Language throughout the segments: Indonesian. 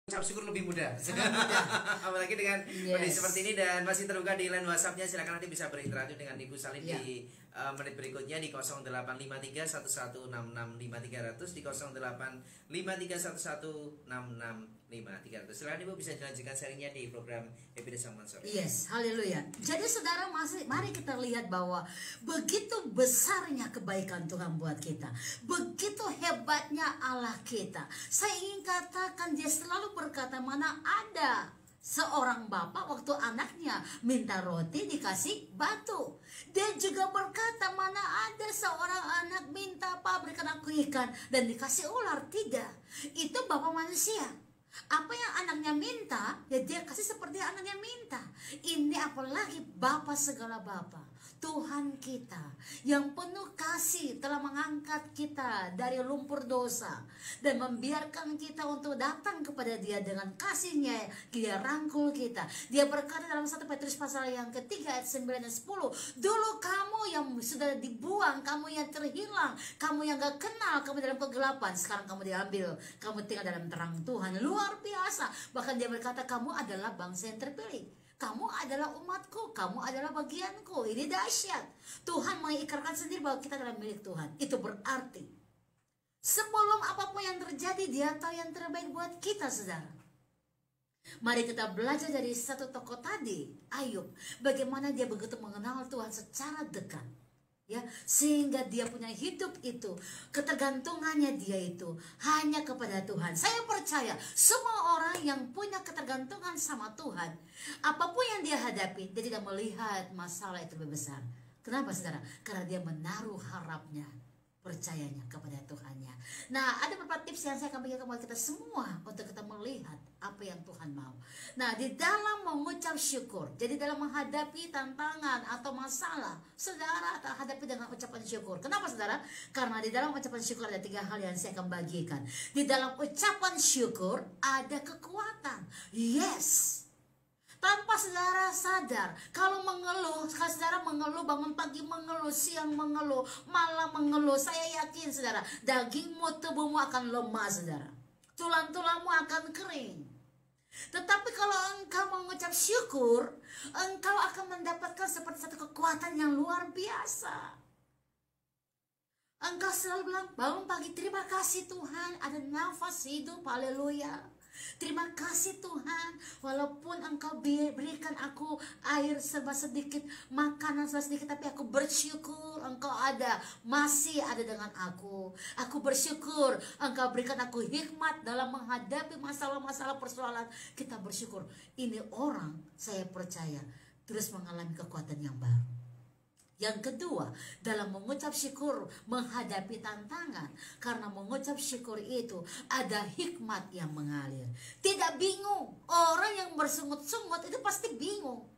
Ucap syukur lebih mudah. Sangat mudah. Apalagi dengan Yes. kondisi seperti ini, dan masih terbuka di line WhatsApp-nya. Silakan nanti bisa berinteraksi dengan Ibu Salim di menit berikutnya di 085311665300, di 085311665300. Silakan Ibu bisa dilanjutkan sharingnya di program Happy Day Saman Sore. Yes, haleluya. Jadi saudara, mari kita lihat bahwa begitu besarnya kebaikan Tuhan buat kita, begitu hebatnya Allah kita. Saya ingin katakan, dia selalu berkata, mana ada seorang bapak waktu anaknya minta roti dikasih batu. Dia juga berkata, mana ada seorang anak minta, Pak berikan aku ikan, dan dikasih ular. Tidak, itu bapak manusia. Apa yang anaknya minta, ya dia kasih seperti yang anaknya minta. Ini apalagi Bapa segala Bapa, Tuhan kita yang penuh kasih telah mengangkat kita dari lumpur dosa dan membiarkan kita untuk datang kepada Dia dengan kasihnya. Dia rangkul kita. Dia berkata dalam 1 Petrus pasal yang ketiga ayat 9 dan 10, dulu kamu yang sudah dibuang, kamu yang terhilang, kamu yang gak kenal, kamu dalam kegelapan, sekarang kamu diambil, kamu tinggal dalam terang Tuhan. Luar biasa. Bahkan dia berkata, kamu adalah bangsa yang terpilih, kamu adalah umatku, kamu adalah bagianku. Ini dahsyat. Tuhan mengikrarkan sendiri bahwa kita adalah milik Tuhan. Itu berarti sebelum apapun yang terjadi, Dia tahu yang terbaik buat kita, saudara. Mari kita belajar dari satu tokoh tadi, Ayub, bagaimana dia begitu mengenal Tuhan secara dekat, ya, sehingga dia punya hidup itu, ketergantungannya dia itu hanya kepada Tuhan. Saya percaya semua orang yang punya ketergantungan sama Tuhan, apapun yang dia hadapi, dia tidak melihat masalah itu lebih besar. Kenapa, saudara? Karena dia menaruh harapnya, percayanya kepada Tuhannya. Nah, ada beberapa tips yang saya akan berikan kepada kita semua untuk kita melihat apa yang Tuhan mau. Nah, di dalam mengucap syukur, jadi dalam menghadapi tantangan atau masalah, saudara hadapi dengan ucapan syukur. Kenapa, saudara? Karena di dalam ucapan syukur ada 3 hal yang saya akan bagikan. Di dalam ucapan syukur ada kekuatan. Yes. Tanpa saudara sadar, kalau mengeluh, saudara mengeluh, bangun pagi mengeluh, siang mengeluh, malam mengeluh, saya yakin saudara, dagingmu, tubuhmu akan lemah, saudara. Tulang-tulangmu akan kering. Tetapi kalau engkau mengucap syukur, engkau akan mendapatkan seperti satu kekuatan yang luar biasa. Engkau selalu bilang, bangun pagi, terima kasih Tuhan, ada nafas hidup, haleluya. Terima kasih Tuhan, walaupun engkau berikan aku air serba sedikit, makanan serba sedikit, tapi aku bersyukur engkau ada, masih ada dengan aku. Aku bersyukur engkau berikan aku hikmat dalam menghadapi masalah-masalah persoalan. Kita bersyukur. Ini orang, saya percaya, terus mengalami kekuatan yang baru. Yang kedua, dalam mengucap syukur menghadapi tantangan, karena mengucap syukur itu ada hikmat yang mengalir. Tidak bingung. Orang yang bersungut-sungut itu pasti bingung.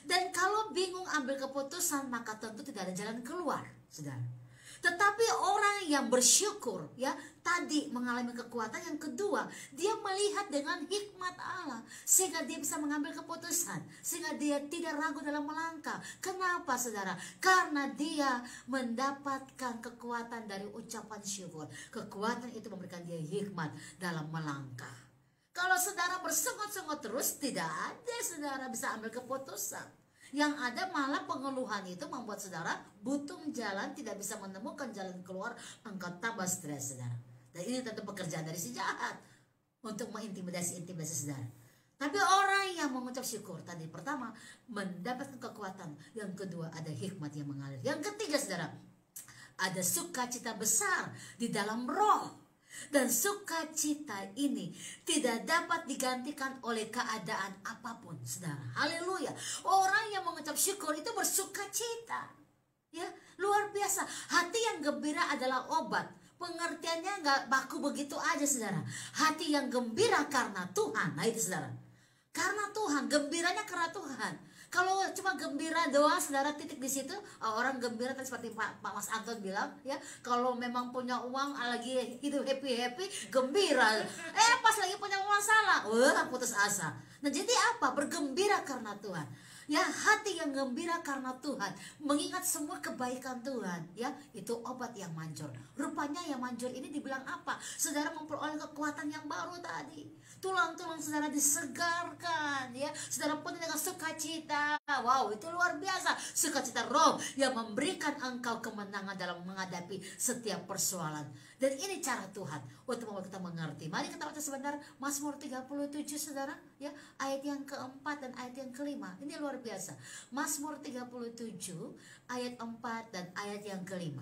Dan kalau bingung ambil keputusan, maka tentu tidak ada jalan keluar, saudara. Tetapi orang yang bersyukur, ya, tadi mengalami kekuatan. Yang kedua, dia melihat dengan hikmat Allah, sehingga dia bisa mengambil keputusan, sehingga dia tidak ragu dalam melangkah. Kenapa, saudara? Karena dia mendapatkan kekuatan dari ucapan syukur. Kekuatan itu memberikan dia hikmat dalam melangkah. Kalau saudara bersungut-sungut terus, tidak ada saudara bisa ambil keputusan. Yang ada malah pengeluhan itu membuat saudara buntung jalan, tidak bisa menemukan jalan keluar, engkau tambah stres, saudara. Dan ini tentu pekerjaan dari si jahat untuk mengintimidasi saudara. Tapi orang yang mengucap syukur tadi, pertama mendapatkan kekuatan, yang kedua ada hikmat yang mengalir, yang ketiga, saudara, ada sukacita besar di dalam roh. Dan sukacita ini tidak dapat digantikan oleh keadaan apapun, saudara. Haleluya. Orang yang mengucap syukur itu bersukacita, ya, luar biasa. Hati yang gembira adalah obat. Pengertiannya nggak baku begitu aja, saudara. Hati yang gembira karena Tuhan. Nah itu, saudara, karena Tuhan, gembiranya karena Tuhan. Kalau cuma gembira doang, saudara, titik di situ, orang gembira tadi seperti Pak Mas Anton bilang, ya, kalau memang punya uang lagi hidup happy gembira, pas lagi punya masalah, putus asa. Nah, jadi apa? Bergembira karena Tuhan. Ya, hati yang gembira karena Tuhan, mengingat semua kebaikan Tuhan, ya, itu obat yang manjur. Rupanya yang manjur ini dibilang apa? Saudara memperoleh kekuatan yang baru tadi. tulang-tulang saudara disegarkan, ya. Saudara penuh dengan sukacita. Wow, itu luar biasa. Sukacita roh yang memberikan engkau kemenangan dalam menghadapi setiap persoalan. Dan ini cara Tuhan untuk membuat kita mengerti. Mari kita baca sebentar Mazmur 37, saudara, ya, ayat yang keempat dan ayat yang kelima. Ini luar biasa. Mazmur 37 ayat 4 dan ayat yang kelima.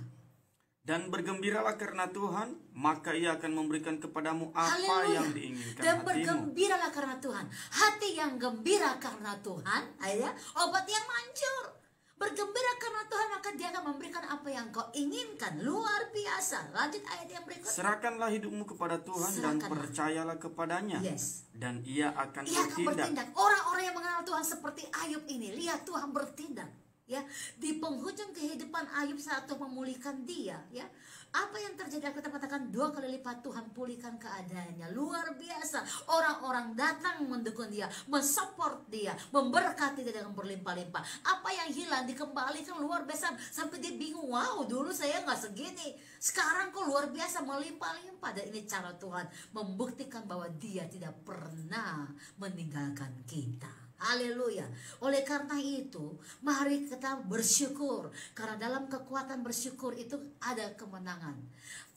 Dan bergembiralah karena Tuhan, maka Ia akan memberikan kepadamu apa Haleluya. yang diinginkan Dan hatimu. bergembiralah karena Tuhan. Hati yang gembira karena Tuhan, ya, obat yang manjur. Bergembira karena Tuhan, maka Dia akan memberikan apa yang kau inginkan. Luar biasa. Lanjut ayat yang berikutnya. Serahkanlah hidupmu kepada Tuhan dan Serahkanlah. percayalah kepadanya. Yes. Dan Ia akan Ia akan bertindak. bertindak. Orang-orang yang mengenal Tuhan seperti Ayub ini, lihat Tuhan bertindak. Ya, di penghujung kehidupan Ayub saat Tuhan memulihkan dia, ya. Apa yang terjadi? Aku katakan 2 kali lipat Tuhan pulihkan keadaannya. Luar biasa. Orang-orang datang mendukung dia, mensupport dia, memberkati dia dengan berlimpah-limpah. Apa yang hilang dikembalikan luar biasa sampai dia bingung. Wow, dulu saya nggak segini. Sekarang kok luar biasa melimpah-limpah. Dan ini cara Tuhan membuktikan bahwa Dia tidak pernah meninggalkan kita. Haleluya. Oleh karena itu, mari kita bersyukur. Karena dalam kekuatan bersyukur itu ada kemenangan.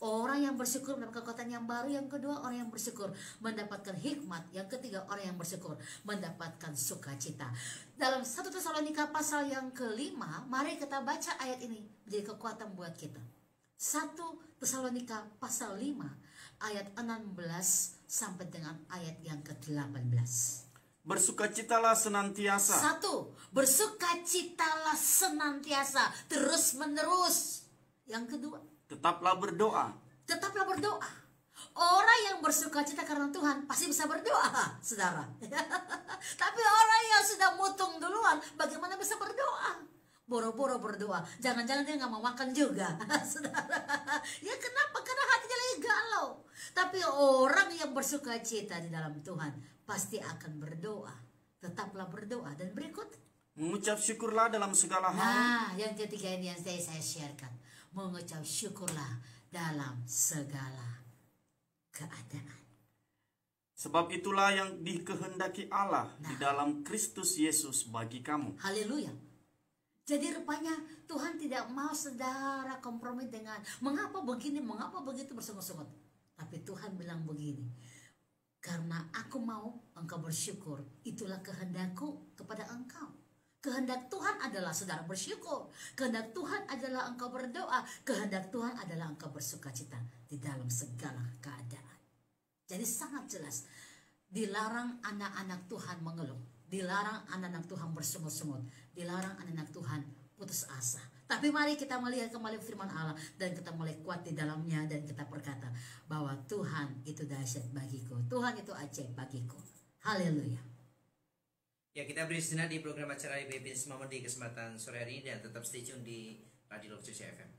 Orang yang bersyukur mendapatkan kekuatan yang baru. Yang kedua, orang yang bersyukur mendapatkan hikmat. Yang ketiga, orang yang bersyukur mendapatkan sukacita. Dalam 1 Tesalonika pasal yang kelima, mari kita baca ayat ini menjadi kekuatan buat kita. 1 Tesalonika pasal 5 ayat 16 sampai dengan ayat yang ke-18. Bersukacitalah senantiasa. 1. Bersukacitalah senantiasa, terus menerus. Yang kedua, Tetaplah berdoa. tetaplah berdoa. Orang yang bersukacita karena Tuhan pasti bisa berdoa, saudara. Tapi orang yang sudah mutung duluan, bagaimana bisa berdoa? Boro-boro berdoa, jangan-jangan dia nggak mau makan juga, saudara. Ya kenapa? Karena hatinya lagi galau. Tapi orang yang bersukacita di dalam Tuhan pasti akan berdoa. Tetaplah berdoa. Dan berikut, Mengucap syukurlah dalam segala hal. nah, yang ketiga ini yang saya sharekan. Mengucap syukurlah dalam segala keadaan. Sebab itulah yang dikehendaki Allah di dalam Kristus Yesus bagi kamu. Haleluya. Jadi rupanya Tuhan tidak mau saudara kompromi dengan mengapa begini, mengapa begitu bersungut-sungut. Tapi Tuhan bilang begini, karena aku mau engkau bersyukur, itulah kehendakku kepada engkau. Kehendak Tuhan adalah saudara bersyukur. Kehendak Tuhan adalah engkau berdoa. Kehendak Tuhan adalah engkau bersukacita di dalam segala keadaan. Jadi sangat jelas, dilarang anak-anak Tuhan mengeluh. Dilarang anak-anak Tuhan bersungut-sungut. Dilarang anak-anak Tuhan putus asa. Tapi mari kita melihat kembali firman Allah dan kita mulai kuat di dalamnya dan kita berkata bahwa Tuhan itu dahsyat bagiku. Tuhan itu ajaib bagiku. Haleluya. Ya, kita beri sejenak di program acara IPB Semamon di kesempatan sore hari ini dan tetap stay tune di Radio Lokasi FM.